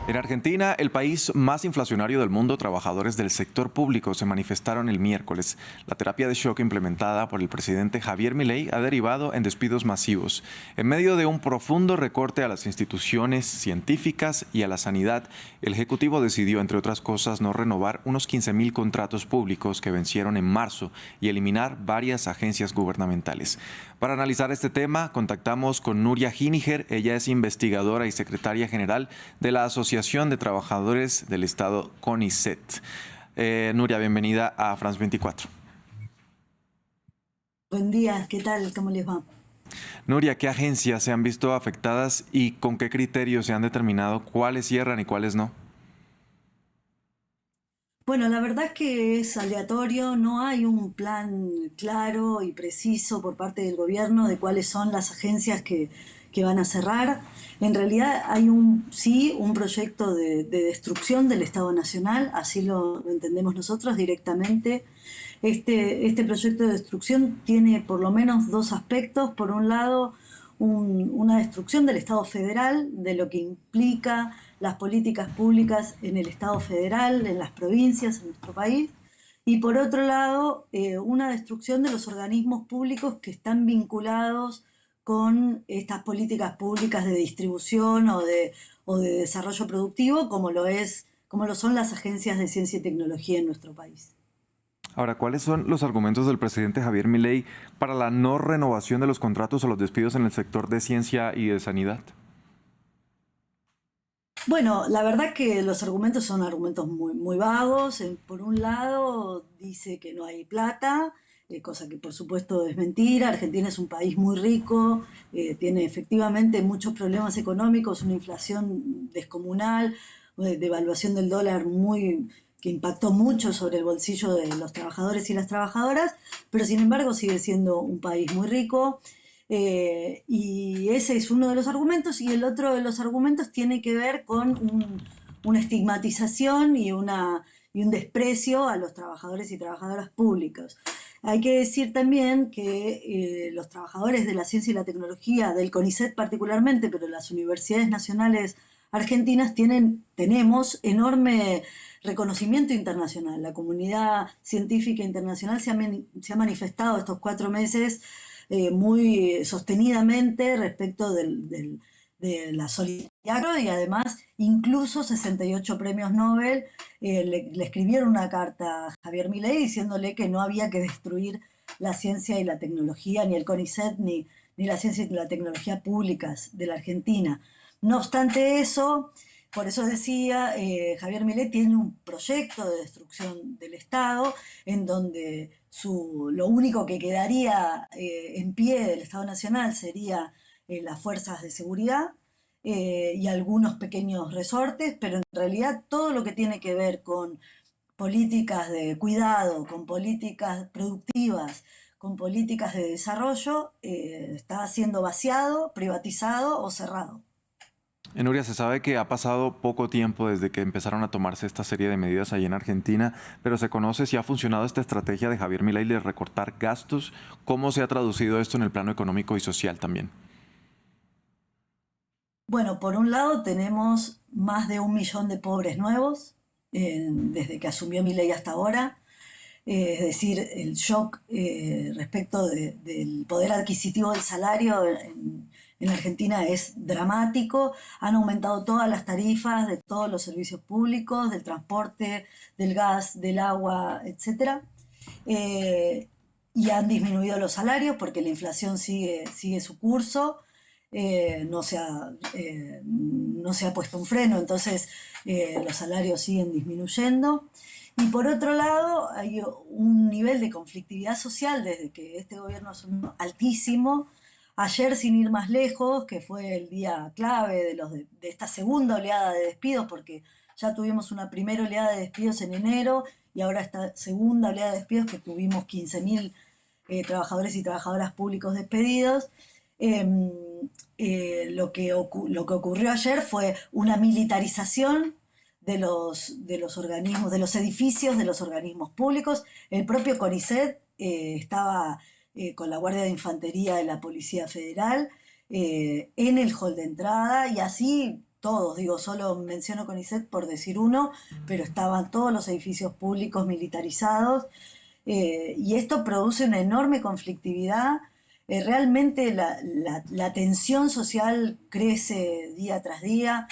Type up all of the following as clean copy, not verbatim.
En Argentina, el país más inflacionario del mundo, trabajadores del sector público se manifestaron el miércoles. La terapia de shock implementada por el presidente Javier Milei ha derivado en despidos masivos. En medio de un profundo recorte a las instituciones científicas y a la sanidad, el Ejecutivo decidió, entre otras cosas, no renovar unos 15.000 contratos públicos que vencieron en marzo y eliminar varias agencias gubernamentales. Para analizar este tema, contactamos con Nuria Hiniger. Ella es investigadora y secretaria general de la Asociación de Trabajadores del Estado CONICET. Nuria, bienvenida a France 24. Buen día, ¿qué tal? ¿Cómo les va? Nuria, ¿qué agencias se han visto afectadas y con qué criterios se han determinado cuáles cierran y cuáles no? Bueno, la verdad es que es aleatorio, no hay un plan claro y preciso por parte del gobierno de cuáles son las agencias que van a cerrar. En realidad hay sí, un proyecto de destrucción del Estado Nacional, así lo entendemos nosotros directamente. Este proyecto de destrucción tiene por lo menos dos aspectos. Por un lado, una destrucción del Estado federal, de lo que implica las políticas públicas en el Estado federal, en las provincias, en nuestro país. Y por otro lado, una destrucción de los organismos públicos que están vinculados con estas políticas públicas de distribución o de desarrollo productivo, como lo son las agencias de ciencia y tecnología en nuestro país. Ahora, ¿cuáles son los argumentos del presidente Javier Milei para la no renovación de los contratos o los despidos en el sector de ciencia y de sanidad? Bueno, la verdad que los argumentos son argumentos muy vagos. Por un lado, dice que no hay plata, cosa que por supuesto es mentira. Argentina es un país muy rico, tiene efectivamente muchos problemas económicos, una inflación descomunal, devaluación del dólar que impactó mucho sobre el bolsillo de los trabajadores y las trabajadoras, pero sin embargo sigue siendo un país muy rico. Y ese es uno de los argumentos, y el otro de los argumentos tiene que ver con una estigmatización y un desprecio a los trabajadores y trabajadoras públicos. Hay que decir también que los trabajadores de la ciencia y la tecnología, del CONICET particularmente, pero las universidades nacionales argentinas tenemos enorme reconocimiento internacional. La comunidad científica internacional se ha manifestado estos 4 meses muy sostenidamente respecto de la solidaridad, y además incluso 68 premios Nobel le escribieron una carta a Javier Milei diciéndole que no había que destruir la ciencia y la tecnología, ni el CONICET, ni la ciencia y la tecnología públicas de la Argentina. No obstante eso, por eso decía, Javier Milei tiene un proyecto de destrucción del Estado en donde lo único que quedaría en pie del Estado Nacional sería las fuerzas de seguridad y algunos pequeños resortes, pero en realidad todo lo que tiene que ver con políticas de cuidado, con políticas productivas, con políticas de desarrollo, está siendo vaciado, privatizado o cerrado. Nuria, se sabe que ha pasado poco tiempo desde que empezaron a tomarse esta serie de medidas allí en Argentina, pero se conoce si ha funcionado esta estrategia de Javier Milei de recortar gastos. ¿Cómo se ha traducido esto en el plano económico y social también? Bueno, por un lado tenemos más de 1 millón de pobres nuevos desde que asumió Milei hasta ahora. Es decir, el shock respecto del poder adquisitivo del salario en Argentina es dramático. Han aumentado todas las tarifas de todos los servicios públicos, del transporte, del gas, del agua, etc. Y han disminuido los salarios porque la inflación sigue su curso. No se ha puesto un freno, entonces los salarios siguen disminuyendo. Y por otro lado, hay un nivel de conflictividad social desde que este gobierno es altísimo. Ayer, sin ir más lejos, que fue el día clave de esta segunda oleada de despidos, porque ya tuvimos una primera oleada de despidos en enero y ahora esta segunda oleada de despidos que tuvimos 15.000 trabajadores y trabajadoras públicos despedidos. Lo que ocurrió ayer fue una militarización de los organismos, de los edificios, de los organismos públicos. El propio CONICET estaba con la Guardia de Infantería de la Policía Federal en el hall de entrada, y así todos, digo, solo menciono CONICET por decir uno, pero estaban todos los edificios públicos militarizados, y esto produce una enorme conflictividad. Realmente la tensión social crece día tras día.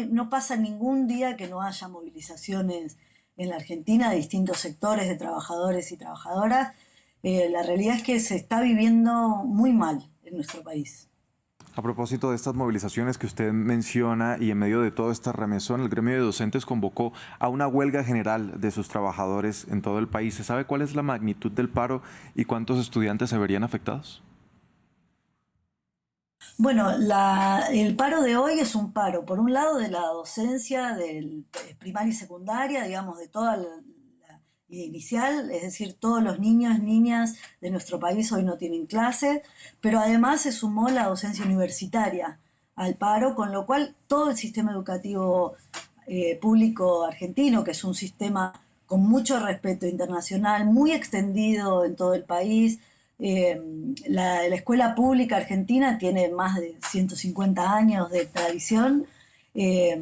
No pasa ningún día que no haya movilizaciones en la Argentina de distintos sectores de trabajadores y trabajadoras. La realidad es que se está viviendo muy mal en nuestro país. A propósito de estas movilizaciones que usted menciona y en medio de toda esta remesón, el gremio de docentes convocó a una huelga general de sus trabajadores en todo el país. ¿Se sabe cuál es la magnitud del paro y cuántos estudiantes se verían afectados? Bueno, el paro de hoy es un paro, por un lado, de la docencia del primaria y secundaria, digamos, de toda y inicial, es decir, todos los niños, niñas de nuestro país hoy no tienen clase, pero además se sumó la docencia universitaria al paro, con lo cual todo el sistema educativo público argentino, que es un sistema con mucho respeto internacional, muy extendido en todo el país. La escuela pública argentina tiene más de 150 años de tradición, eh,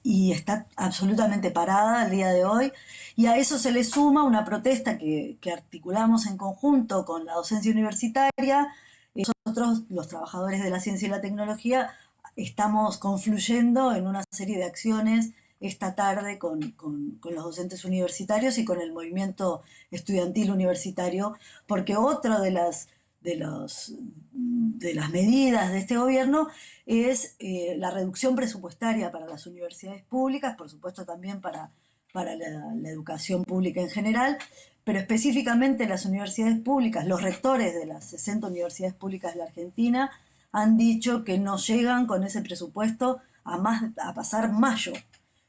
y está absolutamente parada al día de hoy. Y a eso se le suma una protesta que articulamos en conjunto con la docencia universitaria. Nosotros, los trabajadores de la ciencia y la tecnología, estamos confluyendo en una serie de acciones esta tarde con los docentes universitarios y con el movimiento estudiantil universitario, porque otra de las medidas de este gobierno es la reducción presupuestaria para las universidades públicas, por supuesto también para la educación pública en general, pero específicamente las universidades públicas, los rectores de las 60 universidades públicas de la Argentina han dicho que no llegan con ese presupuesto a pasar mayo,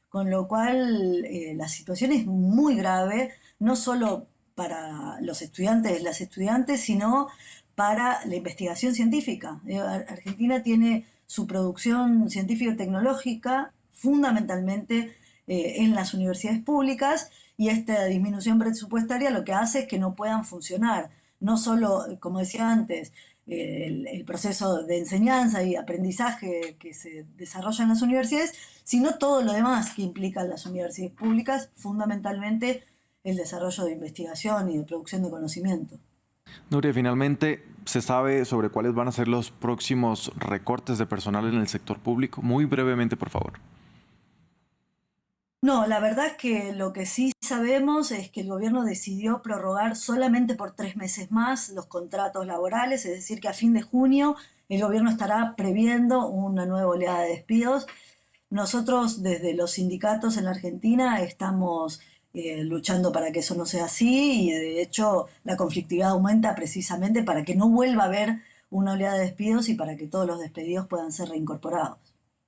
con lo cual la situación es muy grave, no solo para los estudiantes y las estudiantes, sino para la investigación científica. Argentina tiene su producción científico-tecnológica fundamentalmente en las universidades públicas, y esta disminución presupuestaria lo que hace es que no puedan funcionar, no solo, como decía antes, el proceso de enseñanza y aprendizaje que se desarrolla en las universidades, sino todo lo demás que implican las universidades públicas, fundamentalmente el desarrollo de investigación y de producción de conocimiento. Nuria, finalmente, ¿se sabe sobre cuáles van a ser los próximos recortes de personal en el sector público? Muy brevemente, por favor. No, la verdad es que lo que sí sabemos es que el gobierno decidió prorrogar solamente por 3 meses más los contratos laborales, es decir, que a fin de junio el gobierno estará previendo una nueva oleada de despidos. Nosotros desde los sindicatos en la Argentina estamos luchando para que eso no sea así, y de hecho la conflictividad aumenta precisamente para que no vuelva a haber una oleada de despidos y para que todos los despedidos puedan ser reincorporados.